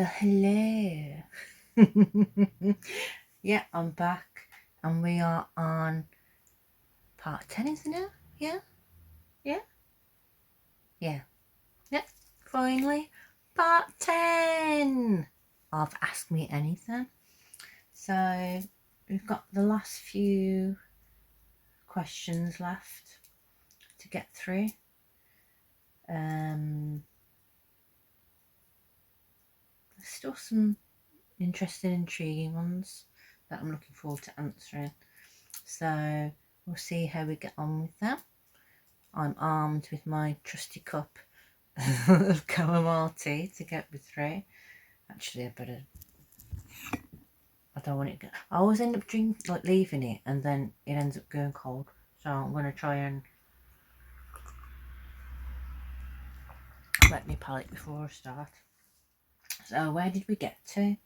Hello. Yeah, I'm back and we are on part 10, isn't it? Yeah, yeah, yeah, yeah. Finally, part 10 of Ask Me Anything. So we've got the last few questions left to get through. There's still some interesting, intriguing ones that I'm looking forward to answering. So we'll see how we get on with them. I'm armed with my trusty cup of chamomile tea to get me through. Actually, I don't want it. I always end up leaving it, and then it ends up going cold. So I'm going to try and wet my palate before I start. So where did we get to? I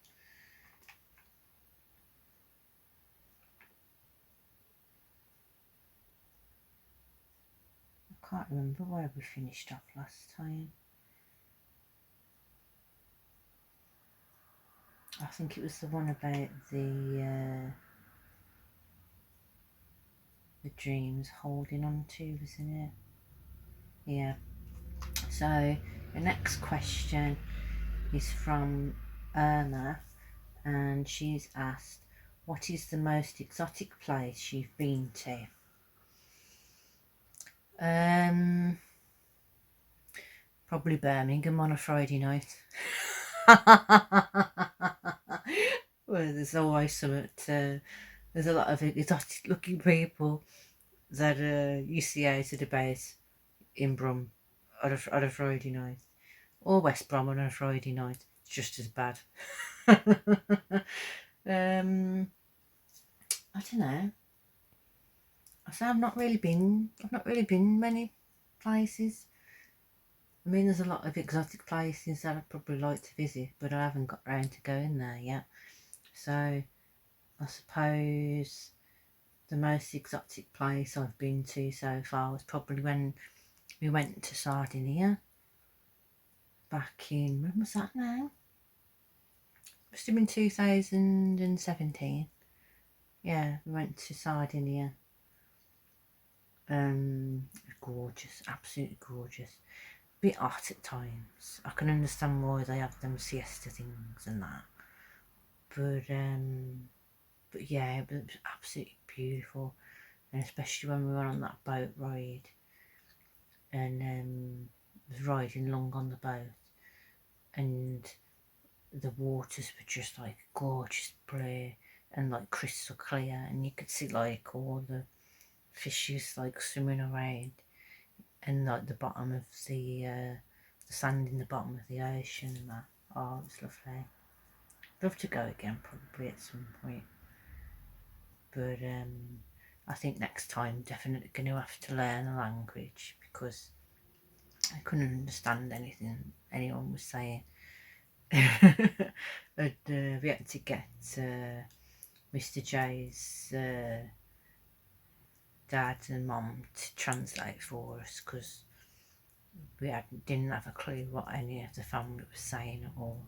can't remember where we finished off last time. I think it was the one about the dreams holding on to, wasn't it? Yeah. So the next question is from Irma, and she's asked, what is the most exotic place you've been to? Probably Birmingham on a Friday night. Well, there's always something there's a lot of exotic looking people that you see out at the base in Brum on a Friday night, or West Brom on a Friday night. It's just as bad. I don't know. I say I've not really been many places. I mean, there's a lot of exotic places that I'd probably like to visit, but I haven't got round to going there yet. So I suppose the most exotic place I've been to so far was probably when we went to Sardinia back in, when was that now? Must have been 2017. Yeah, we went to Sardinia. Gorgeous, absolutely gorgeous. Bit hot at times. I can understand why they have them siesta things and that. But yeah, it was absolutely beautiful, and especially when we were on that boat ride and was riding along on the boat, and the waters were just like gorgeous blue and like crystal clear, and you could see like all the fishes like swimming around, and like the bottom of the sand in the bottom of the ocean and that. Oh, it was lovely. Love to go again probably at some point, but I think next time definitely going to have to learn the language because I couldn't understand anything anyone was saying. But we had to get Mr. J's dad and mum to translate for us because we didn't have a clue what any of the family was saying at all,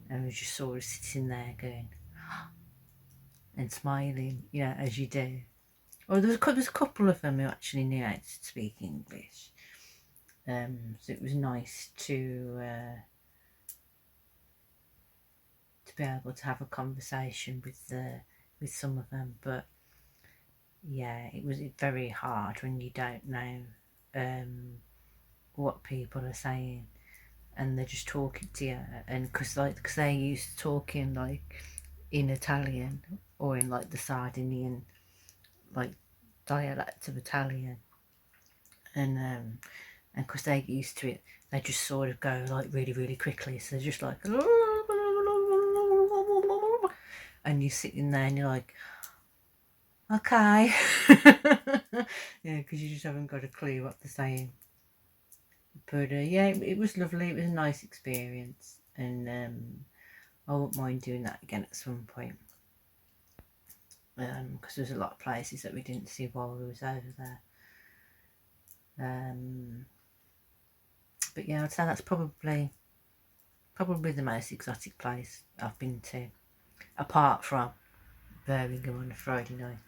and we just saw us sitting there going and smiling, as you do. Well, there's a couple of them who actually knew how to speak English, so it was nice to be able to have a conversation with some of them. But yeah, it was very hard when you don't know what people are saying and they're just talking to you, and because they're used to talking like in Italian or in like the Sardinian like dialect of Italian, and because they're used to it, they just sort of go like really really quickly, so they're just like and you're sitting there and you're like, okay. Yeah, because you just haven't got a clue what they're saying. But yeah, it was lovely. It was a nice experience, and I wouldn't mind doing that again at some point, because there's a lot of places that we didn't see while we was over there. But yeah, I'd say that's probably Probably the most exotic place I've been to, apart from Birmingham on a Friday night.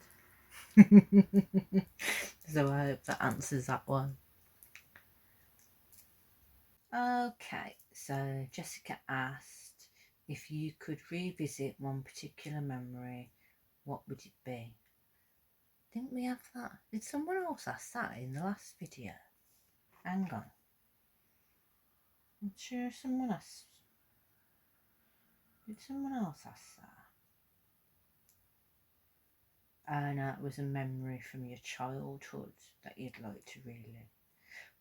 So I hope that answers that one. Okay, so Jessica asked, if you could revisit one particular memory, what would it be? Didn't we have that? Did someone else ask that in the last video? Hang on. I'm sure someone asked. Did someone else ask that? Oh no, it was a memory from your childhood that you'd like to relive.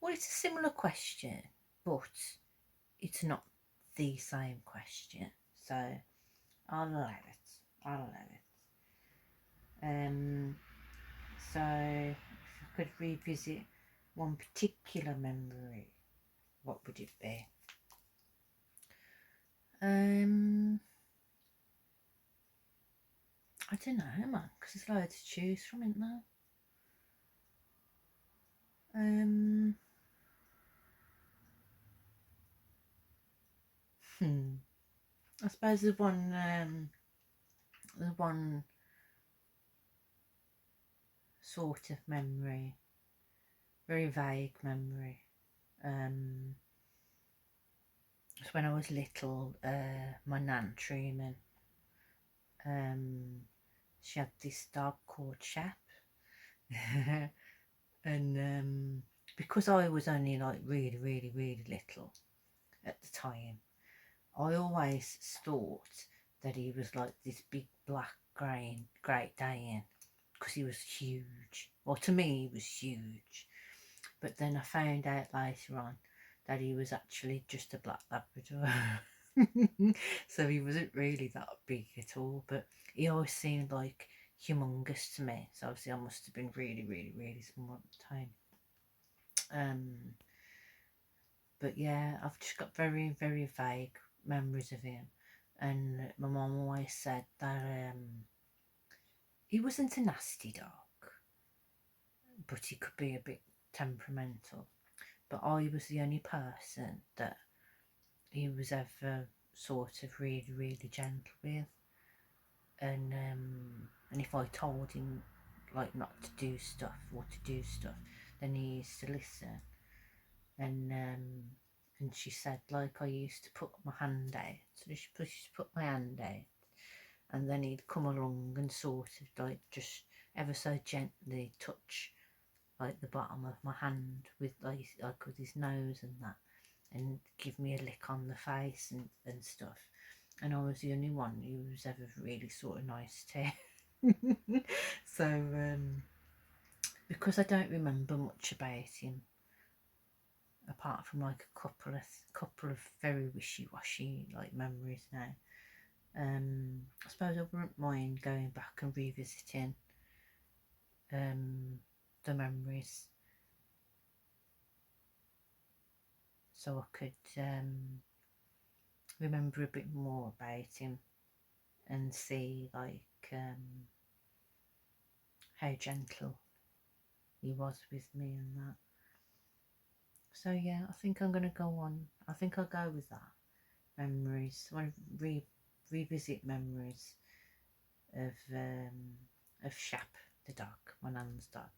Well, it's a similar question, but it's not the same question. So I'll allow it. I'll allow it. So if I could revisit one particular memory, what would it be? I don't know, man, because there's loads to choose from, isn't there? I suppose the one sort of memory, very vague memory. When I was little, my nan Truman, she had this dog called Chap, and because I was only like really, really, really little at the time, I always thought that he was like this big black Great Dane, because he was huge. Well, to me, he was huge. But then I found out later on that he was actually just a black Labrador. So he wasn't really that big at all, but he always seemed like humongous to me. So obviously I must have been really, really, really small at the time. But yeah, I've just got very, very vague memories of him. And my mum always said that he wasn't a nasty dog, but he could be a bit temperamental. But I was the only person that he was ever sort of really, really gentle with. And if I told him like not to do stuff or to do stuff, then he used to listen. And she said, like, I used to put my hand out, so she used to put my hand out, and then he'd come along and sort of like just ever so gently touch like the bottom of my hand with like with his nose and that, and give me a lick on the face and stuff. And I was the only one who was ever really sort of nice to. So because I don't remember much about him, apart from like a couple of very wishy-washy like memories now, I suppose I wouldn't mind going back and revisiting the memories, so I could remember a bit more about him and see like how gentle he was with me and that. So yeah, I think I'm gonna go on. I think I'll go with that. Memories. I want to revisit memories of Shap the dog, my nan's dog.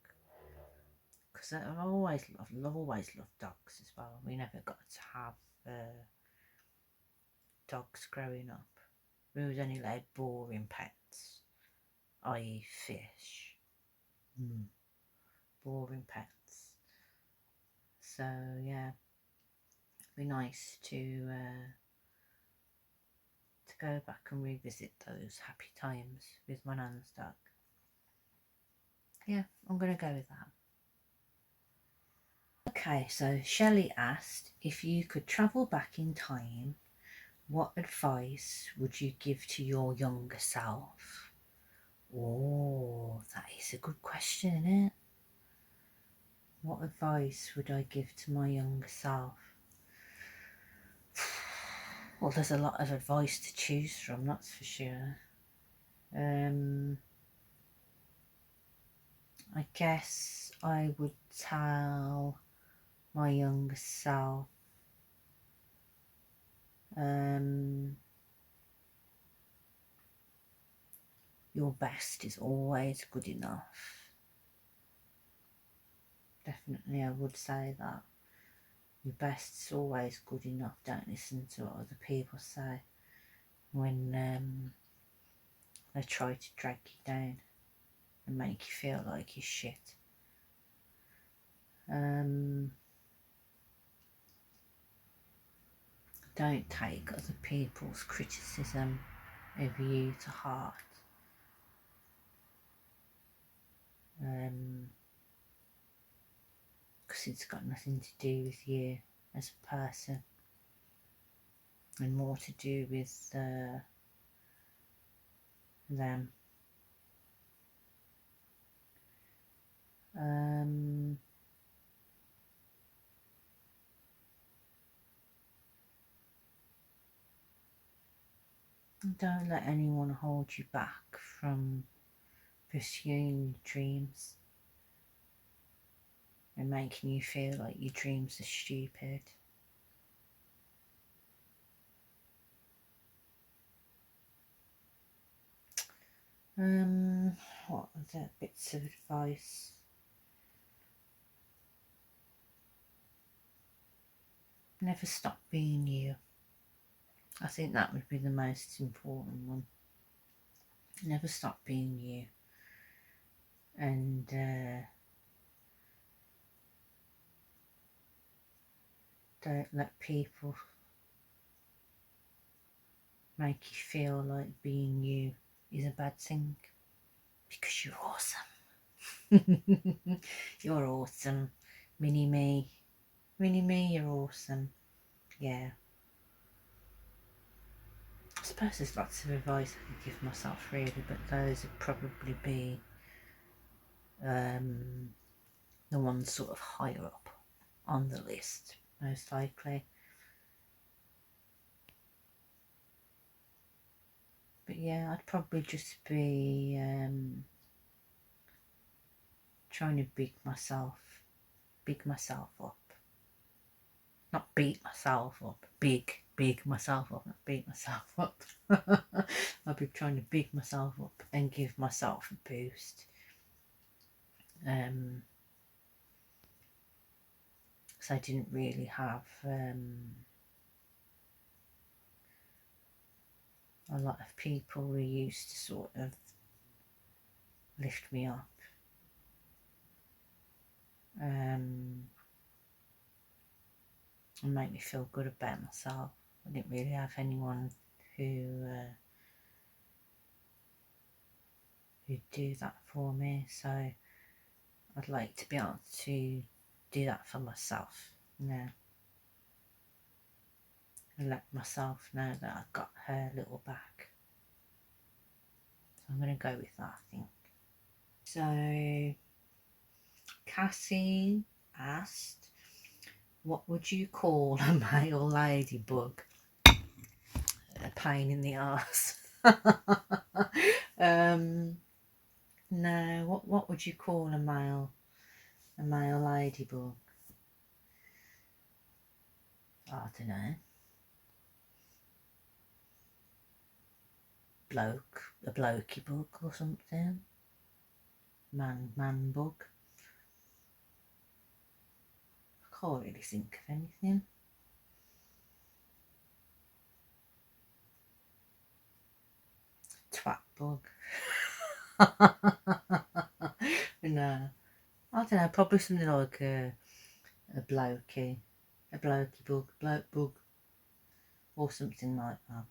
Because I've always loved dogs as well. We never got to have dogs growing up. We was only like boring pets, i.e. fish. Boring pets. So yeah, it'd be nice to go back and revisit those happy times with my nan's dog. Yeah, I'm gonna go with that. Okay, so Shelley asked, if you could travel back in time, what advice would you give to your younger self? Oh, that is a good question, isn't it? What advice would I give to my younger self? Well, there's a lot of advice to choose from, that's for sure. I guess I would tell my younger self your best is always good enough. Definitely, I would say that. Your best is always good enough. Don't listen to what other people say when they try to drag you down and make you feel like you're shit. Don't take other people's criticism of you to heart. Because it's got nothing to do with you as a person, and more to do with them. Don't let anyone hold you back from pursuing your dreams and making you feel like your dreams are stupid. What other bits of advice? Never stop being you. I think that would be the most important one. Never stop being you. And don't let people make you feel like being you is a bad thing, because you're awesome. You're awesome. Mini-me, you're awesome. Yeah. I suppose there's lots of advice I could give myself really, but those would probably be the ones sort of higher up on the list, most likely. But yeah, I'd probably just be trying to big myself up. Not beat myself up, big myself up, not beat myself up. I'd be trying to big myself up and give myself a boost. So I didn't really have a lot of people who used to sort of lift me up. And make me feel good about myself. I didn't really have anyone who'd do that for me, so I'd like to be able to do that for myself now. And let myself know that I've got her little back. So I'm going to go with that, I think. So Cassie asked, what would you call a male ladybug? A pain in the arse. No, what would you call a male ladybug? I don't know. A blokey bug or something. Man bug. I can't really think of anything. Twat bug. No, I don't know. Probably something like a blokey bug, bloke bug, or something like that.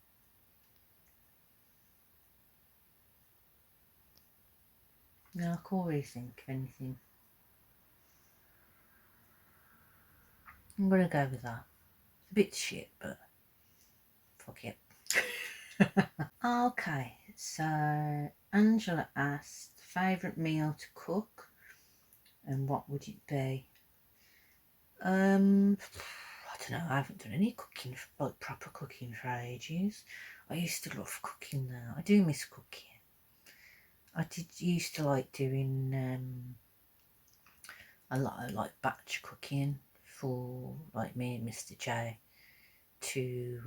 No, I can't really think of anything. I'm gonna go with that. It's a bit shit, but fuck it. Okay, so Angela asked, favourite meal to cook, and what would it be? I don't know, I haven't done any cooking, like proper cooking for ages. I used to love cooking now. I do miss cooking. I used to like doing a lot of like batch cooking for like me and Mr. J to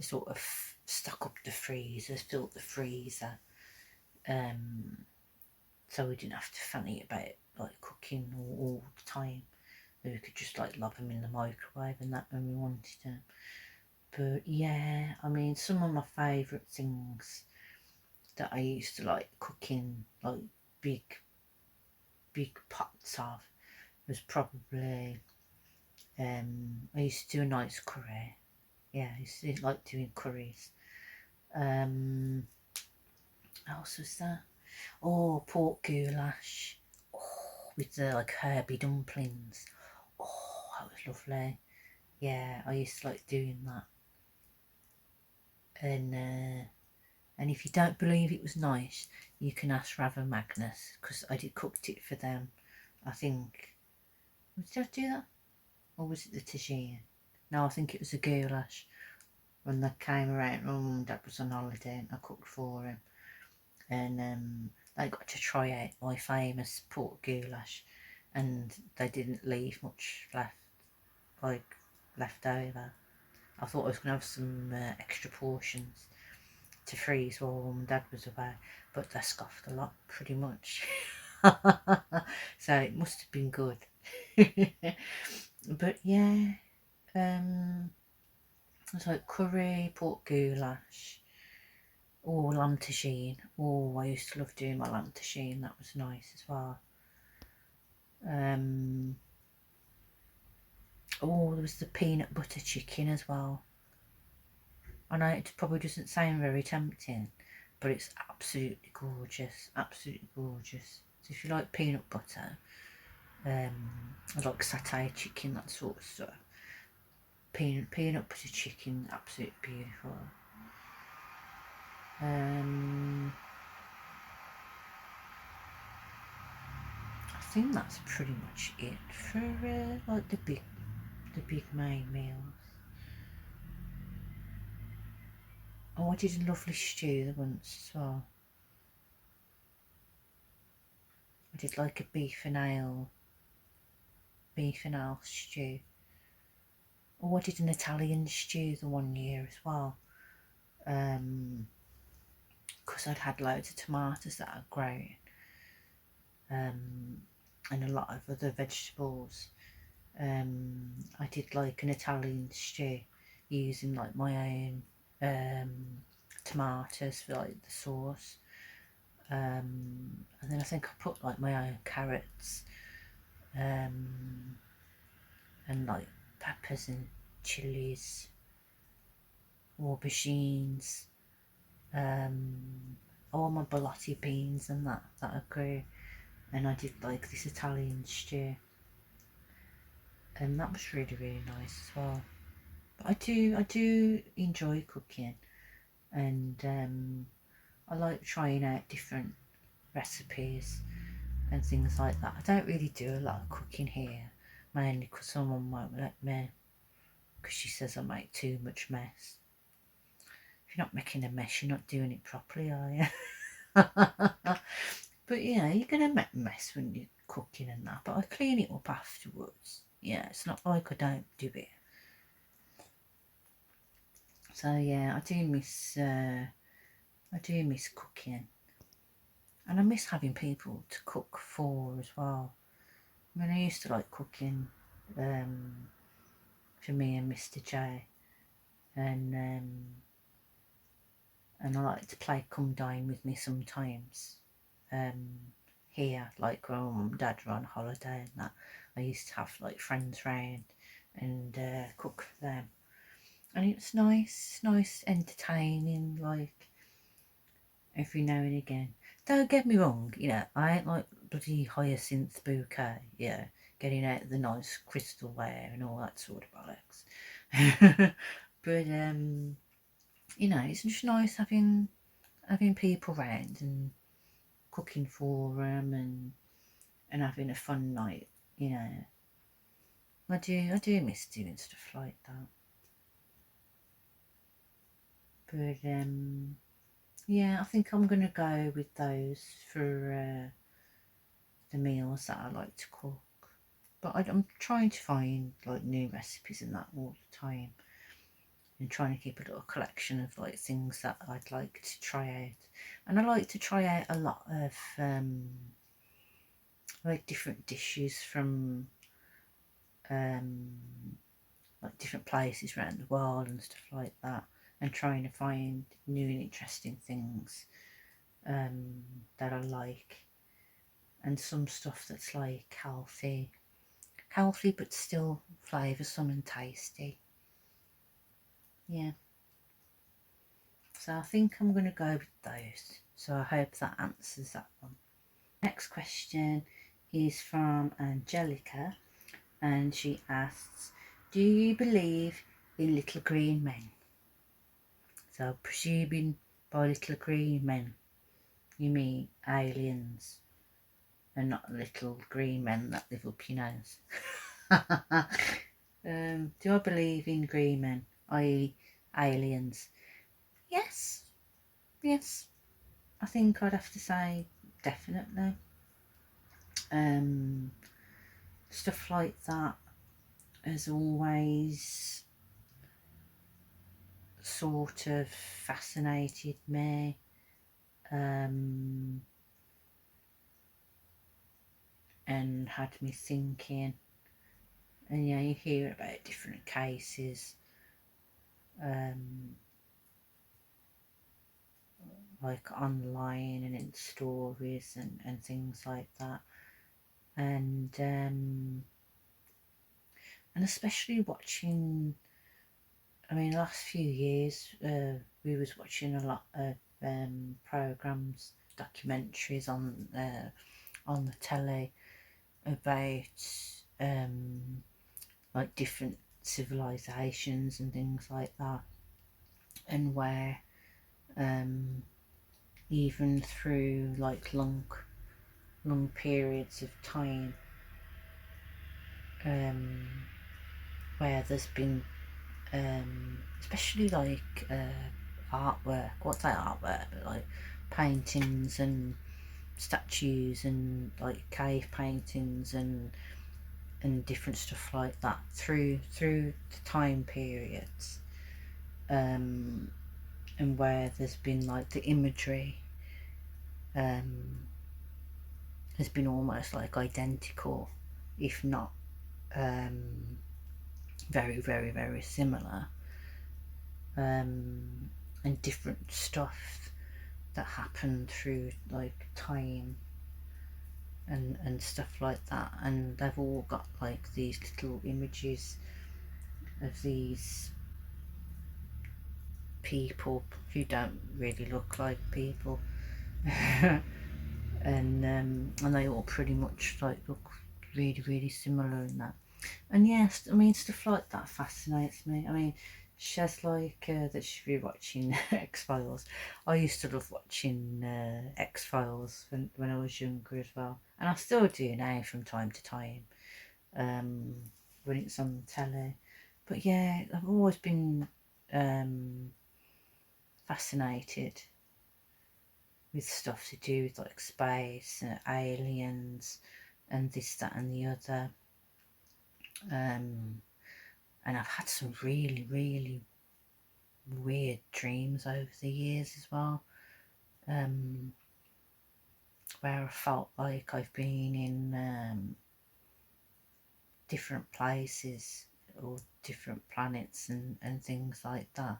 sort of stock up the freezers, filled the freezer, so we didn't have to fanny about like cooking all the time. We could just like lob them in the microwave and that when we wanted them. But yeah, I mean, some of my favourite things that I used to like cooking, like big pots of, was probably I used to do a nice curry. Yeah, I used to like doing curries. What else was that? Oh, pork goulash. Oh, with the like herby dumplings. Oh, that was lovely. Yeah, I used to like doing that. And if you don't believe it was nice, you can ask Rav and Magnus, because I did cooked it for them. I think, did I do that? Or was it the tagine? No, I think it was a goulash. When they came around, Mum and Dad was on holiday and I cooked for them. And they got to try out my famous pork goulash, and they didn't leave much left over. I thought I was going to have some extra portions to freeze while Mum and Dad was away, but they scoffed a lot, pretty much. So it must have been good. But yeah, it's like curry, pork goulash, or lamb tagine. Oh, I used to love doing my lamb tagine. That was nice as well. Oh, there was the peanut butter chicken as well. I know it probably doesn't sound very tempting, but it's absolutely gorgeous. Absolutely gorgeous. So if you like peanut butter, I like satay chicken, that sort of stuff. Peanut butter chicken, absolutely beautiful. I think that's pretty much it for like the big main meals. Oh, I did a lovely stew once as well. I did like a beef and ale stew. Oh, I did an Italian stew the one year as well. Because I'd had loads of tomatoes that I'd grown, and a lot of other vegetables. I did like an Italian stew using like my own tomatoes for like the sauce, and then I think I put like my own carrots, and like peppers and chilies, aubergines, all my borlotti beans and that I grew, and I did like this Italian stew, and that was really nice as well. But I do enjoy cooking, and I like trying out different recipes and things like that. I don't really do a lot of cooking here, mainly because someone won't let me, because she says I make too much mess. If you're not making a mess, you're not doing it properly, are you? But yeah, you're going to make a mess when you're cooking and that, but I clean it up afterwards. Yeah, it's not like I don't do it. So yeah, I do miss cooking, and I miss having people to cook for as well. I mean, I used to like cooking for me and Mr. J, and I like to play come dine with me sometimes. Here, like when Mum and Dad were on holiday and that, I used to have like friends round and cook for them, and it's nice, entertaining, like every now and again. Don't get me wrong, I ain't like bloody Hyacinth Bouquet, getting out the nice crystalware and all that sort of bollocks. But it's just nice having people round and cooking for them, and having a fun night. I do miss doing stuff like that. But yeah, I think I'm gonna go with those for the meals that I like to cook. But I'm trying to find like new recipes and that all the time. and trying to keep a little collection of like things that I'd like to try out. And I like to try out a lot of like different dishes from like different places around the world and stuff like that, and trying to find new and interesting things that I like, and some stuff that's like healthy but still flavoursome and tasty. Yeah, so I think I'm going to go with those. So I hope that answers that one. Next question is from Angelica, and she asks, do you believe in little green men? So presuming by little green men you mean aliens and not little green men that live up your nose. Do I believe in green men, i.e. aliens? Yes, yes. I think I'd have to say definitely. Stuff like that has always sort of fascinated me. And had me thinking. And yeah, you hear about different cases, like online and in stories and things like that. And especially watching, I mean, the last few years, we was watching a lot of programs, documentaries on the telly about like different civilizations and things like that, and where even through like long periods of time, where there's been especially like artwork, what's that artwork, but like paintings and statues and like cave paintings and different stuff like that through the time periods, and where there's been like the imagery has been almost like identical, if not very very very similar, and different stuff that happened through like time and stuff like that, and they've all got like these little images of these people who don't really look like people. And they all pretty much like look really really similar in that. And yes, I mean, stuff like that fascinates me. I mean, she's like that should be watching X-Files. I used to love watching X-Files when I was younger as well, and I still do now from time to time when it's on telly. But yeah, I've always been fascinated with stuff to do with like space and aliens and this, that and the other. And I've had some really, really weird dreams over the years as well, where I felt like I've been in different places or different planets and things like that.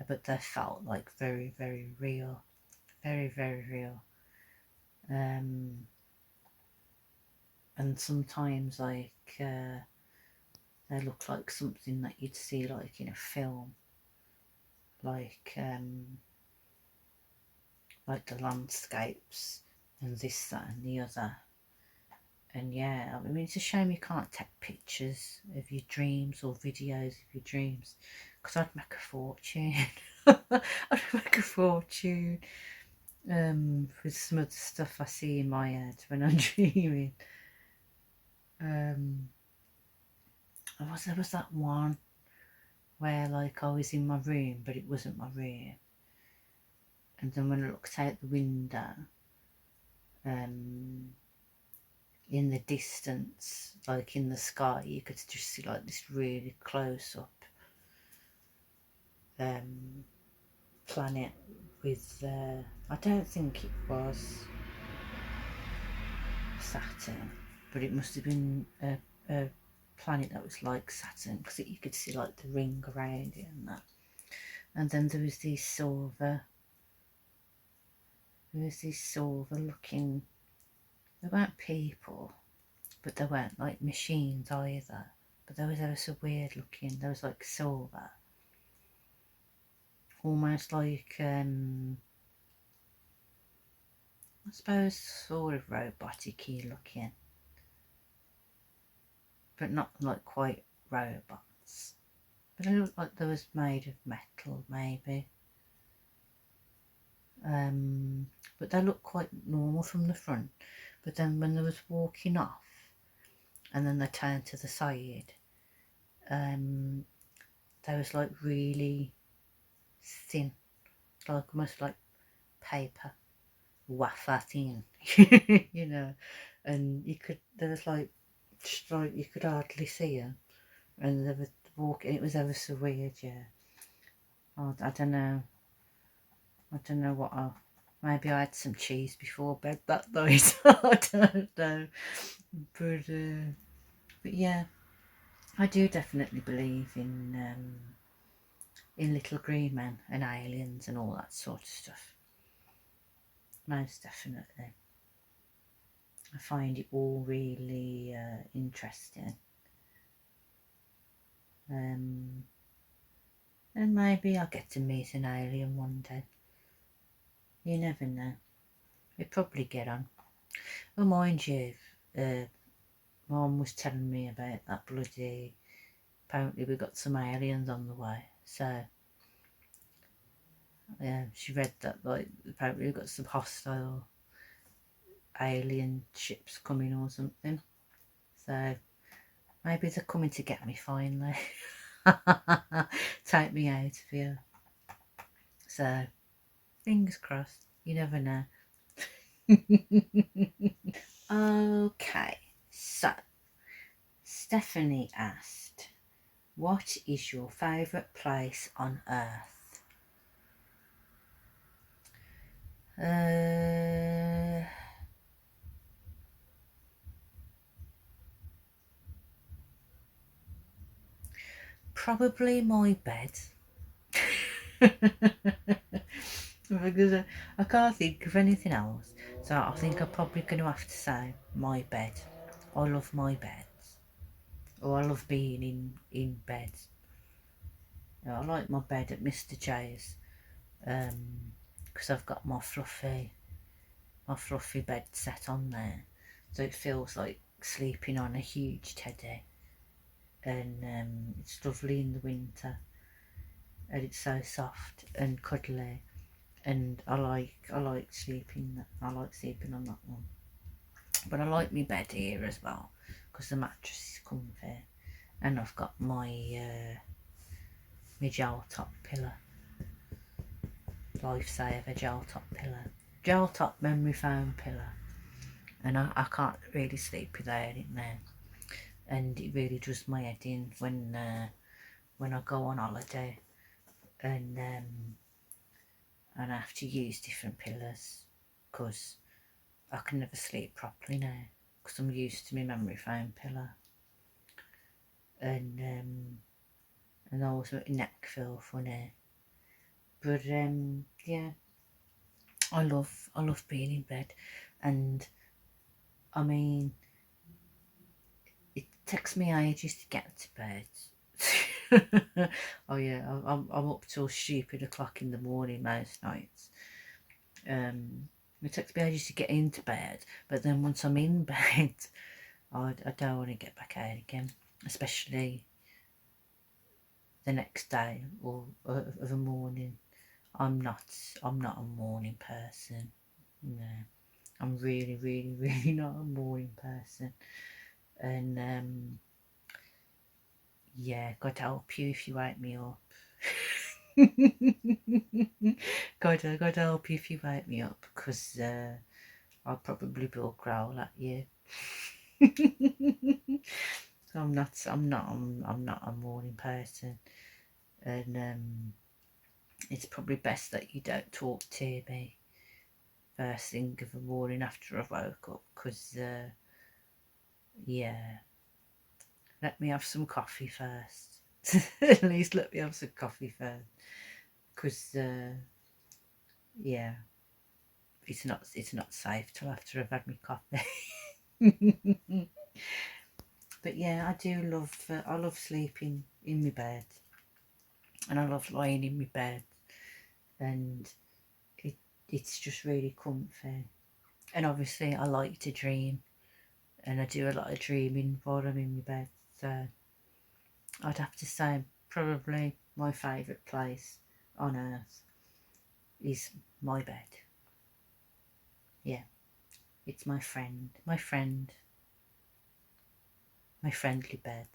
But they felt like very, very real, very, very real. And sometimes like they look like something that you'd see like in a film, like the landscapes and this, that and the other. And yeah, I mean, it's a shame you can't take pictures of your dreams or videos of your dreams, because I'd make a fortune. I'd make a fortune with some of the stuff I see in my head when I'm dreaming. There was that one where like I was in my room, but it wasn't my room. And then when I looked out the window, in the distance, like in the sky, you could just see like this really close up planet with, I don't think it was Saturn, but it must have been a planet that was like Saturn, because you could see like the ring around it and that. And then there was these silver looking, they weren't people, but they weren't like machines either, but they was so weird looking. There was like silver, almost like I suppose sort of robotic-y looking, but not like quite robots. But it looked like they was made of metal, maybe. But they looked quite normal from the front. But then when they was walking off, and then they turned to the side, they was like really thin, like almost like paper, wafer thin, you know. And there was like, just like you could hardly see them, and they were walking. It was ever so weird, yeah. I don't know. I don't know what maybe I had some cheese before bed that night. I don't know. But yeah, I do definitely believe in little green men and aliens and all that sort of stuff. Most definitely. I find it all really interesting. And maybe I'll get to meet an alien one day. You never know. We'd probably get on. Oh, mind you, Mum was telling me about that bloody, apparently we got some aliens on the way. So, yeah, she read that, like, apparently we got some hostile alien ships coming or something. So, maybe they're coming to get me finally. Take me out of here. So, fingers crossed. You never know. Okay, so Stephanie asked, what is your favourite place on earth? Probably my bed. Because I can't think of anything else, so I think I'm probably going to have to say my bed. I love my beds, or I love being in bed. I like my bed at Mr. J's, because I've got my fluffy bed set on there, so it feels like sleeping on a huge teddy, and it's lovely in the winter, and it's so soft and cuddly. And I like sleeping on that one. But I like my bed here as well, because the mattress is comfy, and I've got my gel top pillow, Lifesaver gel top pillow, gel top memory foam pillow, and I can't really sleep without it now, and it really does my head in when I go on holiday, and I have to use different pillows, because I can never sleep properly now, because I'm used to my memory foam pillow, and also neck feel funny. But yeah, I love being in bed, and I mean, it takes me ages to get to bed. Oh yeah, I'm up till stupid o'clock in the morning most nights. It takes me ages to get into bed, but then once I'm in bed, I don't want to get back out again, especially the next day or of a morning. I'm not a morning person. No, I'm really, really, really not a morning person. And yeah, God help you if you wake me up. God help you if you wake me up, because I'll probably will growl at you. I'm not a morning person, and it's probably best that you don't talk to me first thing of the morning after I've woke up, because yeah, let me have some coffee first. At least let me have some coffee first, because yeah, it's not safe till after I've had my coffee. But yeah, I love sleeping in my bed, and I love lying in my bed, and it's just really comfy. And obviously I like to dream, and I do a lot of dreaming while I'm in my bed. So I'd have to say probably my favourite place on earth is my bed. Yeah, it's my friendly bed.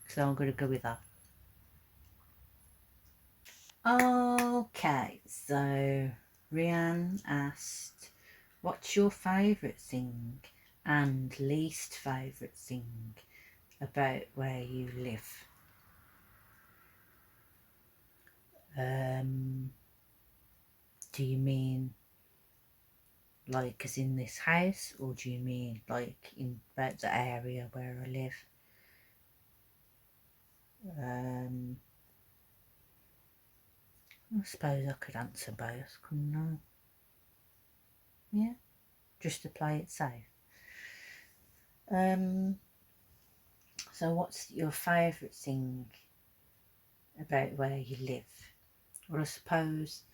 So I'm going to go with that. Okay, so Rianne asked, what's your favourite thing and least favourite thing about where you live? Do you mean like as in this house, or do you mean like in about the area where I live? I suppose I could answer both, couldn't I? Yeah, just to play it safe. So what's your favourite thing about where you live? Well, I suppose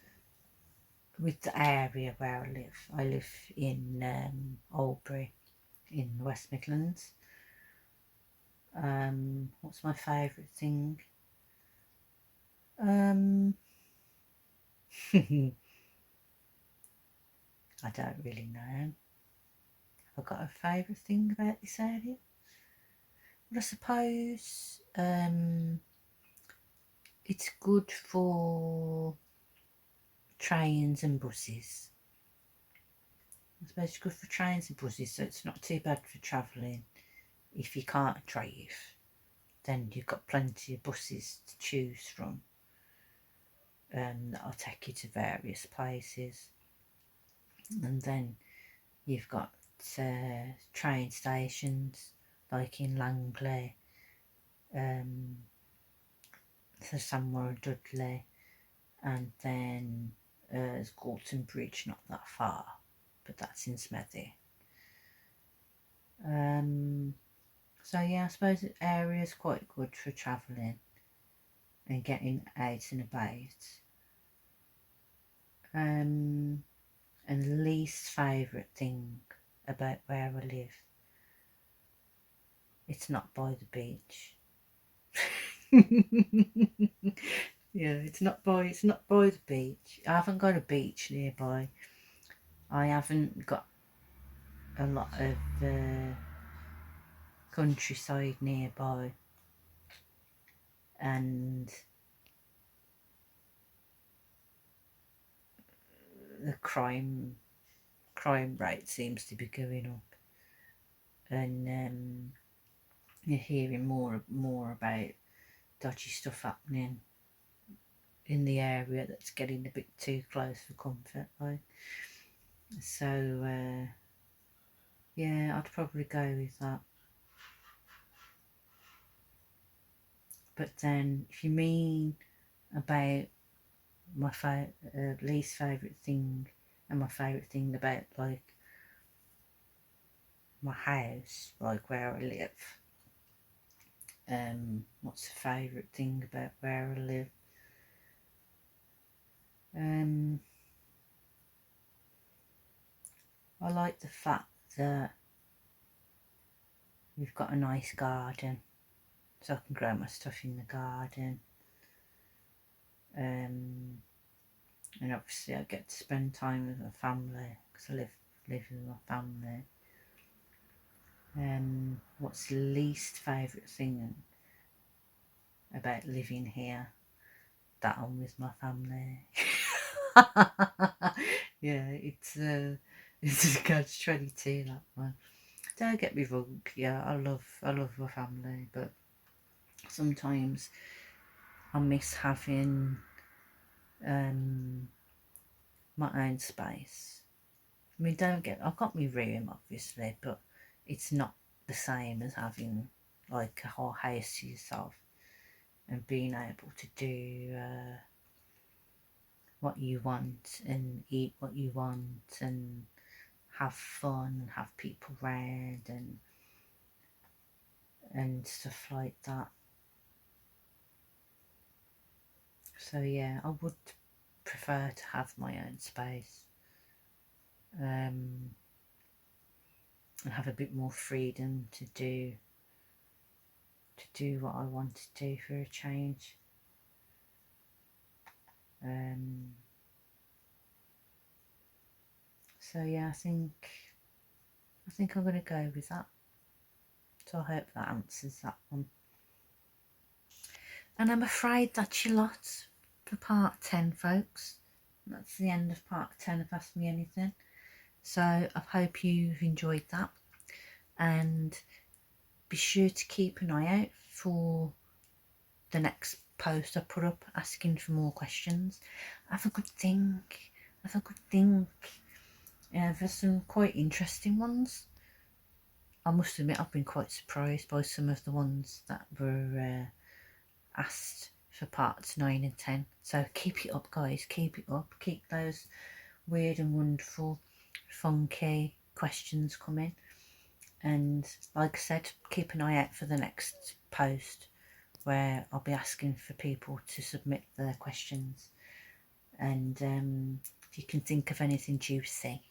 with the area where I live in Albury in the West Midlands. What's my favourite thing? I don't really know. Have I got a favourite thing about this area? Well, I suppose it's good for trains and buses. I suppose it's good for trains and buses, so it's not too bad for travelling. If you can't drive, then you've got plenty of buses to choose from, that'll take you to various places. And then you've got train stations like in Langley, so Samwell Dudley, and then there's Gorton Bridge, not that far, but that's in Smethwick. So yeah, I suppose the area is quite good for travelling and getting out and about. And the least favourite thing about where I live, it's not by the beach. Yeah, it's not by the beach. I haven't got a beach nearby. I haven't got a lot of countryside nearby, and the crime rate seems to be going up, and you're hearing more about dodgy stuff happening in the area that's getting a bit too close for comfort, like. So yeah, I'd probably go with that. But then if you mean about my least favourite thing and my favourite thing about like my house, like where I live, what's the favourite thing about where I live? I like the fact that we've got a nice garden, so I can grow my stuff in the garden. And obviously I get to spend time with my family because I live with my family. What's the least favourite thing about living here? That I'm with my family. Yeah, it's a catch-22, that one. Don't get me wrong, yeah, I love my family, but sometimes I miss having my own space. I mean, I've got my room obviously, but it's not the same as having like a whole house to yourself and being able to do what you want and eat what you want and have fun and have people round and stuff like that. So yeah, I would prefer to have my own space and have a bit more freedom to do what I want to do for a change. So yeah, I think I'm going to go with that. So I hope that answers that one. And I'm afraid that's your lot for part 10, folks. That's the end of part 10 of Ask Me Anything. So I hope you've enjoyed that. And be sure to keep an eye out for the next post I put up asking for more questions. Have a good think. Have a good think. There's some quite interesting ones. I must admit I've been quite surprised by some of the ones that were asked for parts 9 and 10. So keep it up, guys. Keep it up. Keep those weird and wonderful, funky questions coming. And like I said, keep an eye out for the next post where I'll be asking for people to submit their questions. And if you can think of anything juicy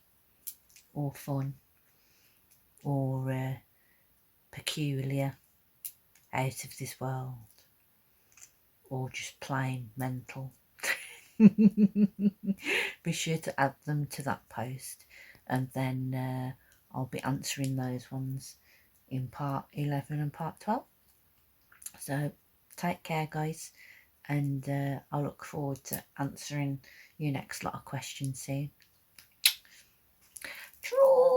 or fun or peculiar, out of this world, or just plain mental, be sure to add them to that post, and then I'll be answering those ones in part 11 and part 12. So take care, guys, and I look forward to answering your next lot of questions soon. True.